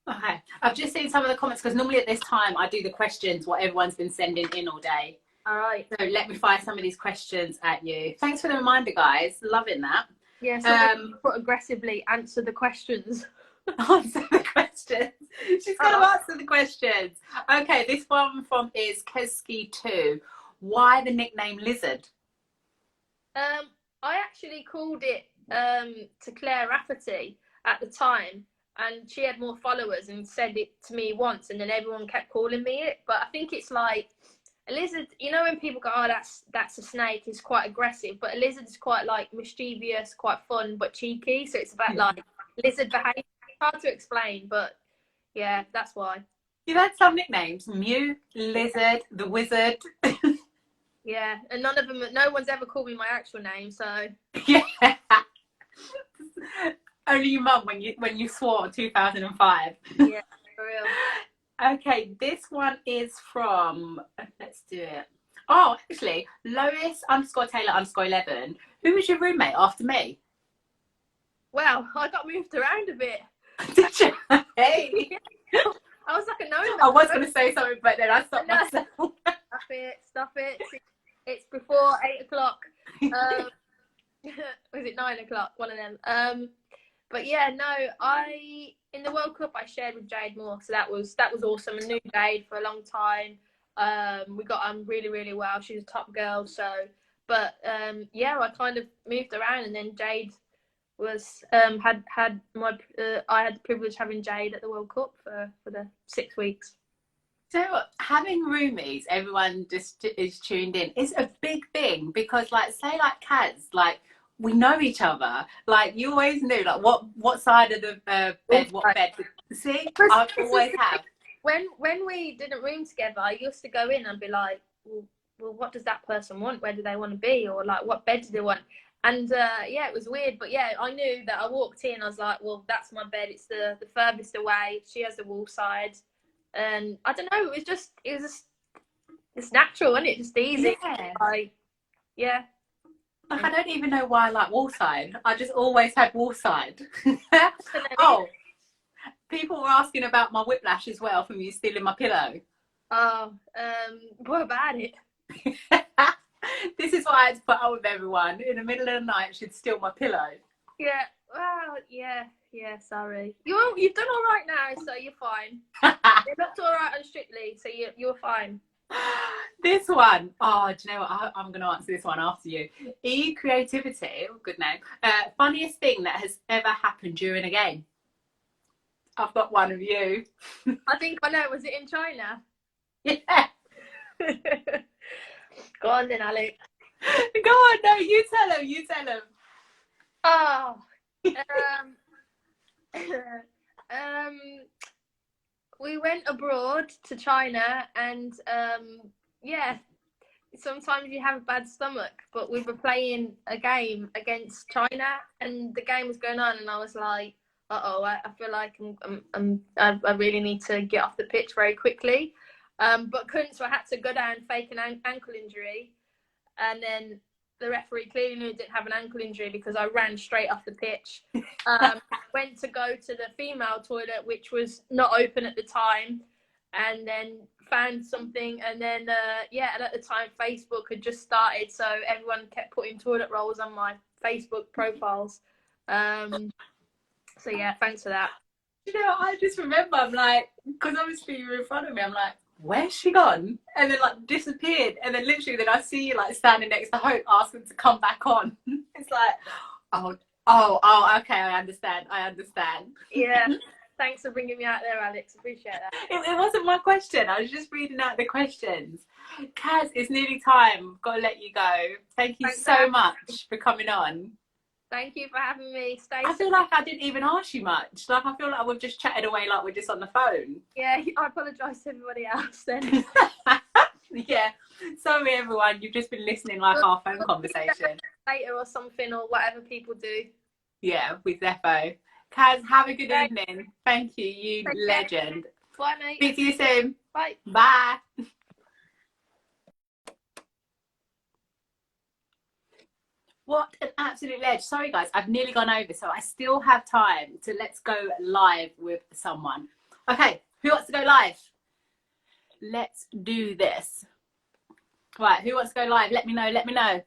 Okay, I've just seen some of the comments because normally at this time I do the questions what everyone's been sending in all day. All right. So let me fire some of these questions at you. Thanks for the reminder, guys. Loving that. Yeah. So put aggressively answer the questions. Answer the questions. She's going to answer the questions. Okay, this one is Keski2. Why the nickname Lizard? I actually called it to Claire Rafferty at the time, and she had more followers and said it to me once, and then everyone kept calling me it. But I think it's like a lizard. You know, when people go, "Oh, that's a snake," is quite aggressive, but a lizard is quite like mischievous, quite fun, but cheeky. So it's about like lizard behaviour. Hard to explain, but yeah, that's why. You've had some nicknames: Mew, Lizard, the Wizard. Yeah, and no one's ever called me my actual name, so Yeah. Only your mum when you swore in 2005. Yeah, for real. Okay, this one is from, let's do it. Oh, actually, Lois_Taylor_11. Who was your roommate after me? Well, I got moved around a bit. Did you? Hey. I was like a no. I was going to say something, but then I stopped myself. Stop it. It's before 8 o'clock. Was it 9 o'clock? One of them. But yeah, no, in the World Cup I shared with Jade Moore, so that was awesome. I knew Jade for a long time. We got on really, really well. She's a top girl, so. But yeah, I kind of moved around, and then Jade was I had the privilege of having Jade at the World Cup for the 6 weeks. So having roomies, everyone just is tuned in. It's a big thing because, like, say like Kaz, like we know each other. Like you always knew, like what side of the bed, what bed. See, I always have. When we didn't room together, I used to go in and be like, well, what does that person want? Where do they want to be? Or like, what bed do they want? And yeah, it was weird, but yeah, I knew that. I walked in, I was like, well, that's my bed. It's the furthest away. She has the wall side, and I don't know. It was just it's natural, isn't it? Just easy. Yeah. Like, I don't even know why I like wall side. I just always had wall side. Oh, people were asking about my whiplash as well from you stealing my pillow. Oh, what about it? This is why I had to put up with everyone. In the middle of the night, she'd steal my pillow. Yeah, well, yeah, sorry. You've done all right now, so you're fine. You looked all right on Strictly, so you're fine. This one, oh, do you know what? I'm going to answer this one after you. Creativity, good name. Funniest thing that has ever happened during a game? I've got one of you. I think I know. Was it in China? Yeah. Go on then, Alex. Go on, no, you tell him. Oh, we went abroad to China, and yeah, sometimes you have a bad stomach, but we were playing a game against China, and the game was going on, and I was like, I feel like I really need to get off the pitch very quickly. but couldn't, so I had to go down, fake an ankle injury, and then the referee clearly knew I didn't have an ankle injury because I ran straight off the pitch. Went to go to the female toilet, which was not open at the time, and then found something, and then and at the time Facebook had just started, so everyone kept putting toilet rolls on my Facebook profiles. So yeah, thanks for that. You know, I just remember, I'm like, because obviously you were in front of me, I'm like, where's she gone? And then like disappeared, and then literally then I see you like standing next to Hope asking to come back on. It's like, oh, okay, I understand. Yeah. Thanks for bringing me out there, Alex. Appreciate that. It wasn't my question. I was just reading out the questions. Kaz, it's nearly time. I've got to let you go. Thank you so much for coming on. Thank you for having me. I feel like I didn't even ask you much. Like, I feel like we've just chatted away like we're just on the phone. Yeah, I apologise to everybody else then. Yeah. Sorry, everyone. You've just been listening like our phone conversation. Later or something, or whatever people do. Yeah, with Defo. Kaz, have a good evening. Thank you, you legend. Bye, mate. Speak to you soon. Bye. Bye. What an absolute ledge. Sorry, guys, I've nearly gone over, so I still have time to let's go live with someone. Okay, who wants to go live? Let's do this. Right, who wants to go live? Let me know, let me know.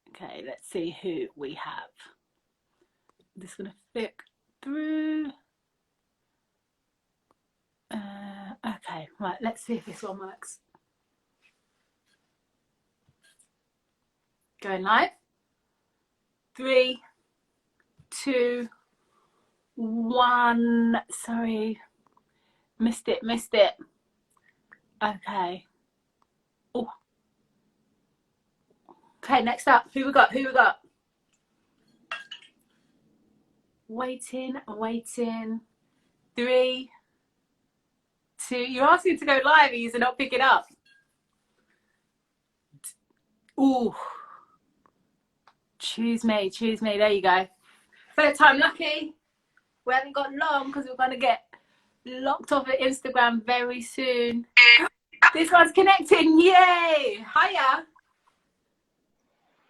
Okay, let's see who we have. I'm just going to flick through. Okay, right, let's see if this one works. Going live. 3, 2, 1. Sorry. Missed it. Okay. Oh. Okay, next up. Who we got? Waiting. 3, 2. You're asking to go live, and you're not picking up. Ooh. Choose me. There you go. Third time lucky. We haven't got long because we're going to get locked off at Instagram very soon. This one's connecting. Yay! Hiya.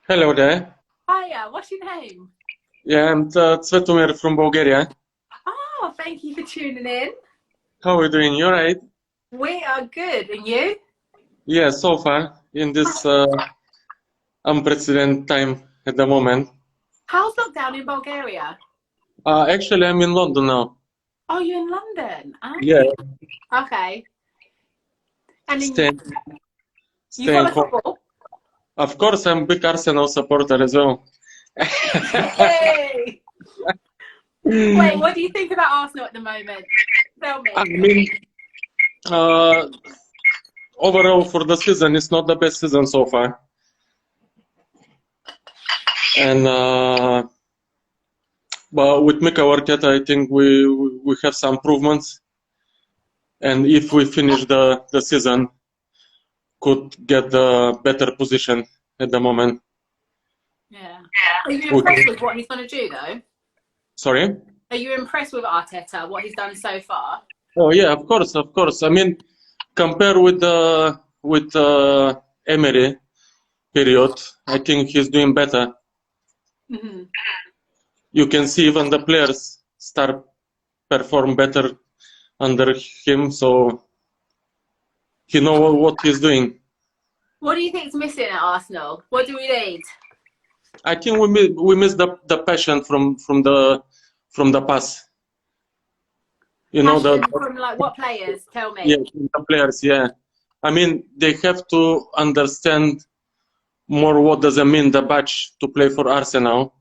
Hello there. Hiya. What's your name? Yeah, I'm Cvetomir from Bulgaria. Oh, thank you for tuning in. How are you doing? You alright? We are good. And you? Yeah, so far in this unprecedented time at the moment. How's lockdown in Bulgaria? Actually, I'm in London now. Oh, you're in London? Oh. Yeah. Okay. And Staying you follow home. football? Of course, I'm a big Arsenal supporter as well. Hey! Wait, what do you think about Arsenal at the moment? Tell me. I mean, overall for the season, it's not the best season so far. And but with Mikel Arteta, I think we have some improvements. And if we finish the season, could get the better position at the moment. Yeah. Are you impressed with what he's going to do, though? Sorry? Are you impressed with Arteta, what he's done so far? Oh yeah, of course. I mean, compare with Emery period, I think he's doing better. Mm-hmm. You can see even the players start perform better under him, so he knows what he's doing. What do you think is missing at Arsenal? What do we need? I think we miss the passion from the past. You know, from like what players? Tell me. Yeah, the players. Yeah, I mean they have to understand more what does it mean the badge to play for Arsenal,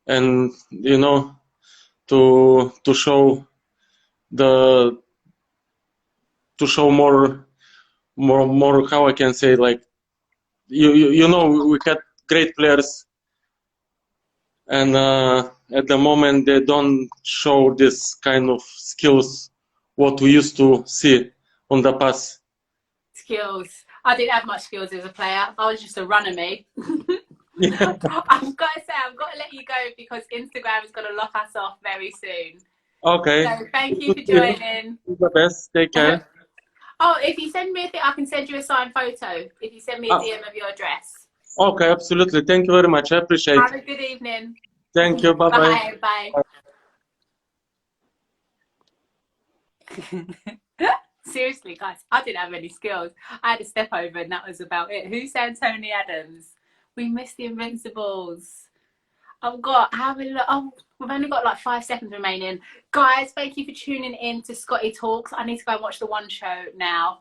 and you know, to show more how I can say, like you know, we had great players, and at the moment they don't show this kind of skills what we used to see on the past. Skills. I didn't have much skills as a player. I was just a runner, me. Yeah. I've got to say, I've got to let you go because Instagram is going to lock us off very soon. Okay. So thank you for joining. All the best. Take care. Oh, if you send me a thing, I can send you a signed photo. If you send me a DM of your address. Okay, absolutely. Thank you very much. I appreciate Have it. a good evening. Thank you. Bye-bye. Bye. Seriously, guys, I didn't have any skills. I had a step over and that was about it. Who said Tony Adams? We missed the Invincibles. I've got, have a look. Oh, we've only got like 5 seconds remaining. Guys, thank you for tuning in to Scotty Talks. I need to go and watch the One Show now.